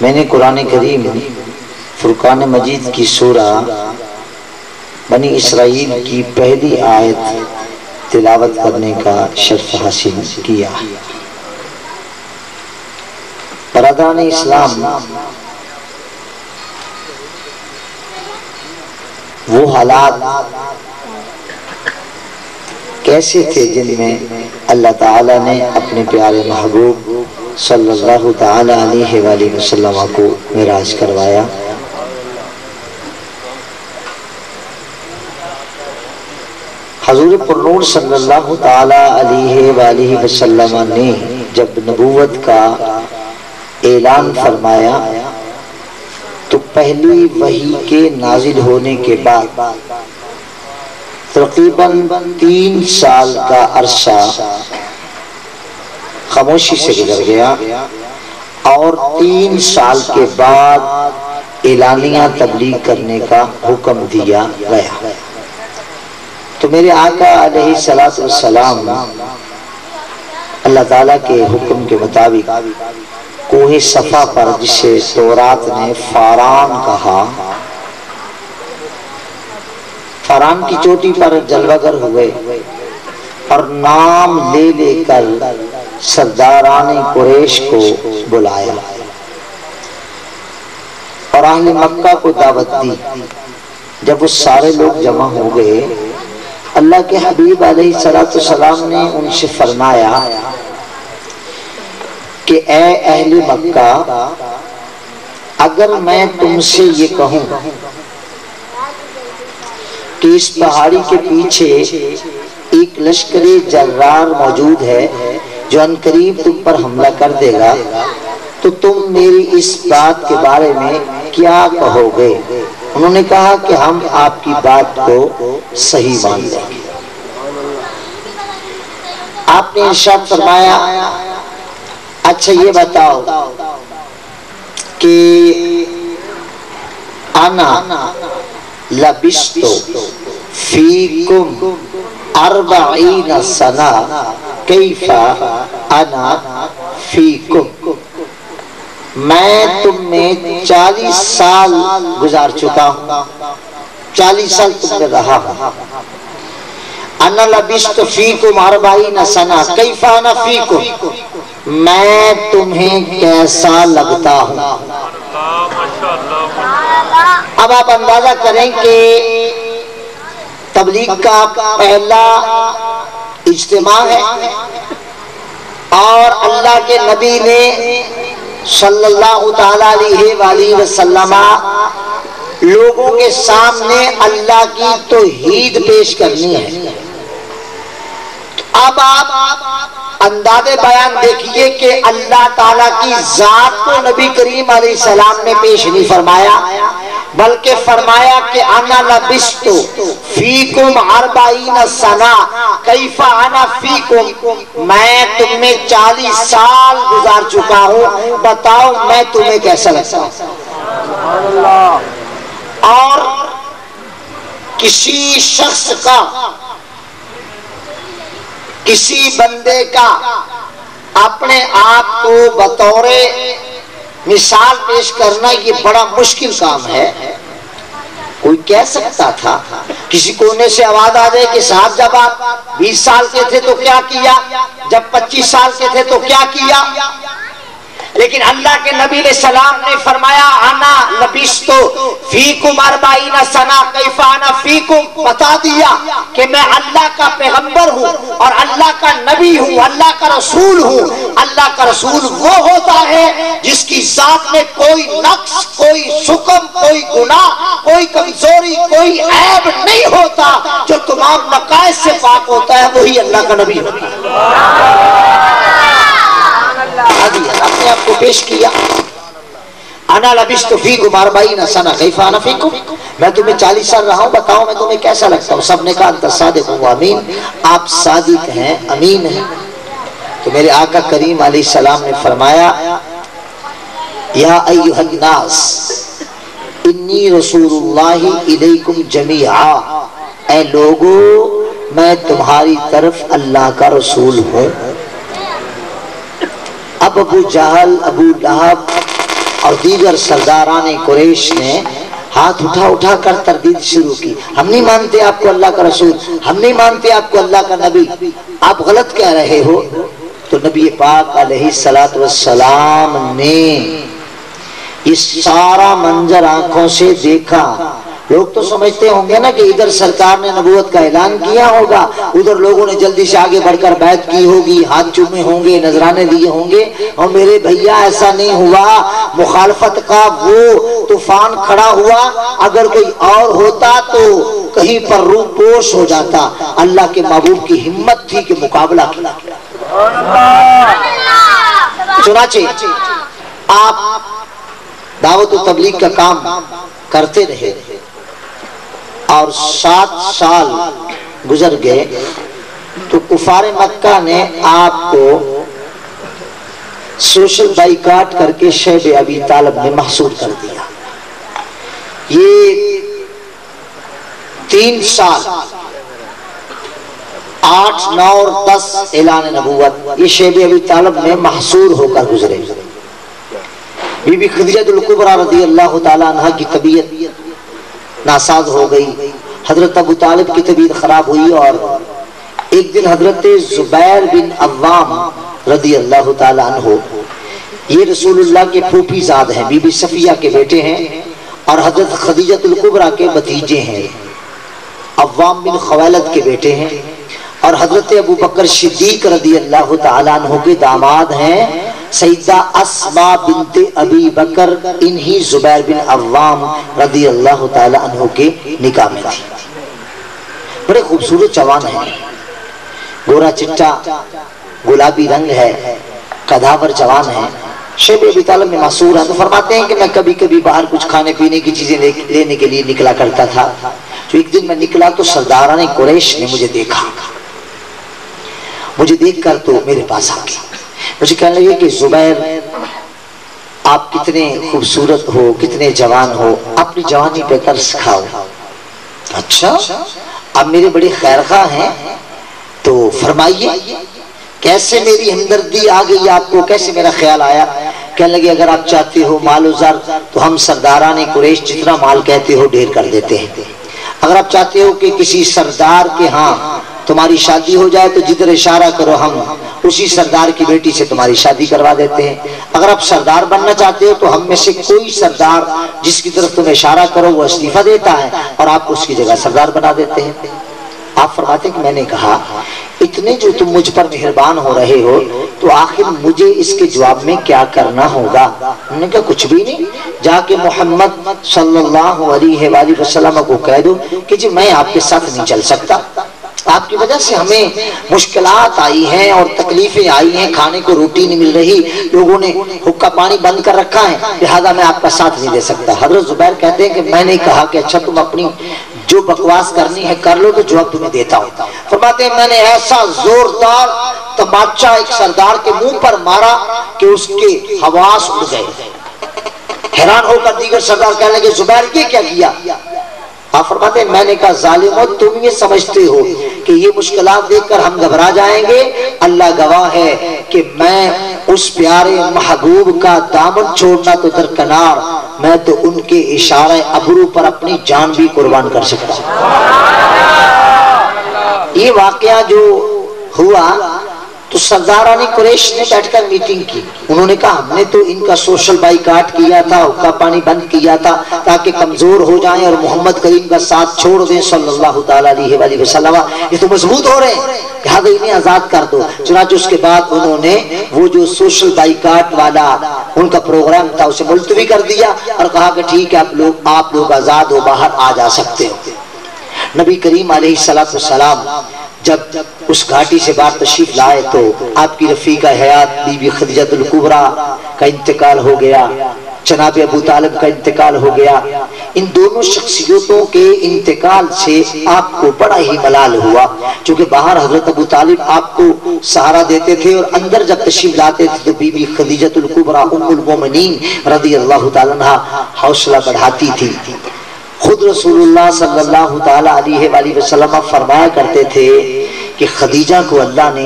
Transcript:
میں نے قرآن کریم فرقان مجید کی سورہ بنی اسرائیل کی پہلی آیت تلاوت کرنے کا شرف حاصل کیا۔ برادران اسلام، وہ حالات کیسے تھے جن میں اللہ تعالیٰ نے اپنے پیارے محبوب صلی اللہ تعالیٰ علیہ وآلہ وسلم کو معراج کروایا؟ حضور پرنور صلی اللہ تعالیٰ علیہ وآلہ وسلم نے جب نبوت کا اعلان فرمایا تو پہلی وحی کے نازل ہونے کے بعد تقریباً 3 سال کا عرصہ خاموشی سے گزر گیا، اور 3 سال کے بعد اعلانیہ تبلیغ کرنے کا حکم دیا گیا۔ تو میرے آقا علیہ السلام اللہ تعالیٰ کے حکم کے مطابق کوہ صفا پر، جسے تورات نے فاران کہا، فاران کی چوٹی پر جلوہ گر ہوئے اور نام لے لے کر سرداران قریش کو بلایا اور اہل مکہ کو دعوت دی۔ جب وہ سارے لوگ جمع ہو گئے، اللہ کے حبیب علیہ السلام نے ان سے فرمایا کہ اے اہل مکہ، اگر میں تم سے یہ کہوں کہ اس پہاڑی کے پیچھے ایک لشکر جرار موجود ہے جو عنقریب تم پر حملہ کر دے گا، تو تم میری اس بات کے بارے میں کیا کہو گے؟ انہوں نے کہا کہ ہم آپ کی بات کو صحیح مان لیں گے۔ آپ نے ارشاد فرمایا، اچھا یہ بتاؤ کہ انا لبست فیکم 40 سنہ کیف انا فیکم، میں تم میں 40 سال گزار چکا ہوں، 40 سال تم میں رہا ہوں۔ انا لبست فیکم 40 سنہ کیف انا فیکم، میں تمہیں کیسا لگتا ہوں۔ اب آپ اندازہ کریں کہ تبلیغ کا پہلا اجتماع ہے اور اللہ کے نبی نے صلی اللہ تعالیٰ علیہ وآلہ وسلم لوگوں کے سامنے اللہ کی توحید پیش کرنی ہے۔ اب آپ انداز بیان دیکھیے کہ اللہ تعالیٰ کی ذات کو نبی کریم علیہ السلام نے پیش نہیں فرمایا، بلکہ فرمایا کہ انا لبست فیکم 40 سنہ کیف انا فیکم، میں تم میں 40 سال گزار چکا ہوں، بتاؤ میں تمہیں کیسا لگتا ہوں۔ اور کسی شخص کا، کسی بندے کا اپنے آپ کو بطور مثال پیش کرنا یہ بڑا مشکل کام ہے۔ کوئی کہہ سکتا تھا، کسی کونے سے آواز آ جائے کہ صاحب جب آپ 20 سال کے تھے تو کیا کیا، جب 25 سال کے تھے تو کیا کیا، لیکن اللہ کے نبی علیہ السلام نے فرمایا انا لبست فیکم 40 سنہ کیف انا فیکم، بتا دیا کہ میں اللہ کا پیغمبر ہوں اور اللہ کا نبی ہوں، اللہ کا رسول ہوں۔ اللہ کا رسول وہ ہوتا ہے جس کی ذات میں کوئی نقص، کوئی سقم، کوئی گناہ، کوئی کمزوری، کوئی عیب نہیں ہوتا، جو تمام نقائص سے پاک ہوتا ہے، وہی اللہ کا نبی ہوتا ہے۔ اپنے آپ کو پیش کیا، انا لبست فیکم 40 سنہ کیف انا فیکم، میں تمہیں 40 سال رہا ہوں، بتاؤ میں تمہیں کیسا لگتا ہوں۔ سب نے کہا انت صادق و امین، آپ صادق ہیں، امین ہیں۔ تو میرے آقا کریم علیہ السلام نے فرمایا یا ایھا الناس انی رسول اللہ الیکم جمیعا، اے لوگو میں تمہاری طرف اللہ کا رسول ہوں۔ اب ابو جہل، ابو لہب اور دیگر سرداران قریش نے ہاتھ اٹھا اٹھا کر تردید شروع کی، ہم نہیں مانتے آپ کو اللہ کا رسول، ہم نہیں مانتے آپ کو اللہ کا نبی، آپ غلط کہہ رہے ہو۔ تو نبی پاک علیہ السلام نے یہ سارا منظر آنکھوں سے دیکھا۔ لوگ تو سمجھتے ہوں گے نا کہ ادھر سرکار نے نبوت کا اعلان کیا ہوگا، ادھر لوگوں نے جلدی سے آگے بڑھ کر بیعت کی ہوگی، ہاتھ چومے ہوں گے، نذرانے دیے ہوں گے، اور میرے بھیا ایسا نہیں ہوا۔ مخالفت کا وہ طوفان کھڑا ہوا، اگر کوئی اور ہوتا تو کہیں پر روح پوش ہو جاتا۔ اللہ کے محبوب کی ہمت تھی کہ مقابلہ کیا۔ چنانچہ آپ دعوت و تبلیغ کا کام کرتے رہے اور 7 سال گزر گئے تو کفار مکہ نے آپ کو سوشل بائیکاٹ کر کے شیب ابی طالب میں محصور کر دیا۔ یہ 3 سال 8، 9 اور 10 اعلان نبوت یہ شیب ابی طالب میں محصور ہو کر گزرے۔ بی بی خدیجہ الکبریٰ رضی اللہ تعالیٰ عنہ کی طبیعت ناساز ہو گئی، حضرت ابو طالب کی طبیعت خراب ہوئی، اور ایک دن حضرت زبیر بن عوام رضی اللہ تعالیٰ عنہ، یہ رسول اللہ کے پھوپھی زاد ہیں، بی بی صفیہ کے بیٹے ہیں اور حضرت خدیجہ الکبریٰ کے بھتیجے ہیں، عوام بن خویلد کے بیٹے ہیں، اور حضرت ابو بکر صدیق رضی اللہ تعالیٰ عنہ کے داماد ہیں سیدہ اسماء بنت ابی بکر، انہی زبیر بن عوام رضی اللہ تعالیٰ عنہ کے نکاح میں تھی۔ بڑے خوبصورت جوان ہیں، گورا چٹا گلابی رنگ ہے، قداور جوان ہیں، شیب ابی طالب میں محصور ہیں۔ تو فرماتے ہیں کہ میں کبھی کبھی باہر کچھ کھانے پینے کی چیزیں لینے کے لیے نکلا کرتا تھا، تو ایک دن میں نکلا تو سرداران قریش نے مجھے دیکھا، مجھے دیکھ کر تو میرے پاس آ گیا، مجھے کہنے لگے کہ زبیر آپ کتنے خوبصورت ہو، کتنے جوان ہو، اپنی جوانی پہ ترس کھاؤ۔ اچھا، اب میرے بڑے خیرخواہ ہیں تو فرمائیے کیسے میری ہمدردی آ گئی آپ کو، کیسے میرا خیال آیا؟ کہنے لگے اگر آپ چاہتے ہو مال و زر تو ہم سرداران قریش جتنا مال کہتے ہو ڈھیر کر دیتے ہیں، اگر آپ چاہتے ہو کہ کسی سردار کے ہاں تمہاری شادی ہو جائے تو جدھر اشارہ کرو ہم اسی سردار کی بیٹی سے تمہاری شادی کروا دیتے ہیں، اگر آپ سردار بننا چاہتے ہو تو ہم میں سے کوئی سردار جس کی طرف تم اشارہ کرو وہ استعفیٰ دیتا ہے اور آپ اس کی جگہ سردار بنا دیتے ہیں۔ آپ فرماتے ہیں کہ میں نے کہا اتنے جو تم مجھ پر مہربان ہو رہے ہو تو آخر مجھے اس کے جواب میں کیا کرنا ہوگا؟ انہوں نے کہا کچھ بھی نہیں، جا کے محمد صلی اللہ علیہ وآلہ وسلم کو کہہ دو کہ جی میں آپ کے ساتھ نہیں چل سکتا، آپ کی وجہ سے ہمیں مشکلات آئی ہیں اور تکلیفیں آئی ہیں، کھانے کو روٹی نہیں مل رہی، لوگوں نے حقہ پانی بند کر رکھا ہے، لہذا میں آپ کا ساتھ نہیں دے سکتا۔ حضرت زبیر کہتے ہیں کہ میں نے کہا کہ اچھا تم اپنی جو بکواس کرنی ہے کر لو تو جواب تمہیں دیتا ہوں۔ فرماتے ہیں میں نے ایسا زوردار تماچا ایک سردار کے منہ پر مارا کہ اس کے حواس اڑ گئے۔ حیران ہو کر دیگر سردار کہنے لگے زبیر یہ کیا کیا؟ آپ فرماتے ہیں میں نے کہا ظالمو تم یہ سمجھتے ہو کہ یہ مشکلات دیکھ کر ہم گھبرا جائیں گے؟ اللہ گواہ ہے کہ میں اس پیارے محبوب کا دامن چھوڑنا تو درکنار، میں تو ان کے اشارہ ابرو پر اپنی جان بھی قربان کر سکتا ہوں۔ یہ واقعہ جو ہوا تو سرداران قریش نے بیٹھ کر میٹنگ کی، انہوں نے کہا ہم نے تو ان کا سوشل بائیکاٹ کیا تھا، حقہ پانی بند کیا تھا تاکہ کمزور ہو جائیں اور محمد کریم کا ساتھ چھوڑ دیں صلی اللہ تعالیٰ علیہ وآلہ وسلم، یہ تو مضبوط ہو رہے ہیں، لہذا انہیں آزاد کر دو۔ چنانچہ اس کے بعد انہوں نے وہ جو سوشل بائیکاٹ والا ان کا پروگرام تھا اسے ملتوی کر دیا اور کہا کہ ٹھیک ہے آپ لوگ آزاد ہو، باہر آ جا سکتے ہو۔ نبی کریم علیہ السلام جب اس گھاٹی سے باہر تشریف لائے تو آپ کی رفیقہ حیات بی بی خدیجہ الکبریٰ کا انتقال ہو گیا، جناب ابو طالب کا انتقال ہو گیا۔ ان دونوں شخصیتوں کے انتقال سے آپ کو بڑا ہی ملال ہوا، چونکہ باہر حضرت ابو طالب آپ کو سہارا دیتے تھے اور اندر جب تشریف لاتے تھے تو بی بی خدیجہ الکبریٰ ام المومنین رضی اللہ تعالیٰ عنہ حوصلہ بڑھاتی تھی۔ خود رسول اللہ صلی اللہ تعالیٰ علیہ وآلہ وسلم فرمایا کرتے تھے کہ خدیجہ کو اللہ نے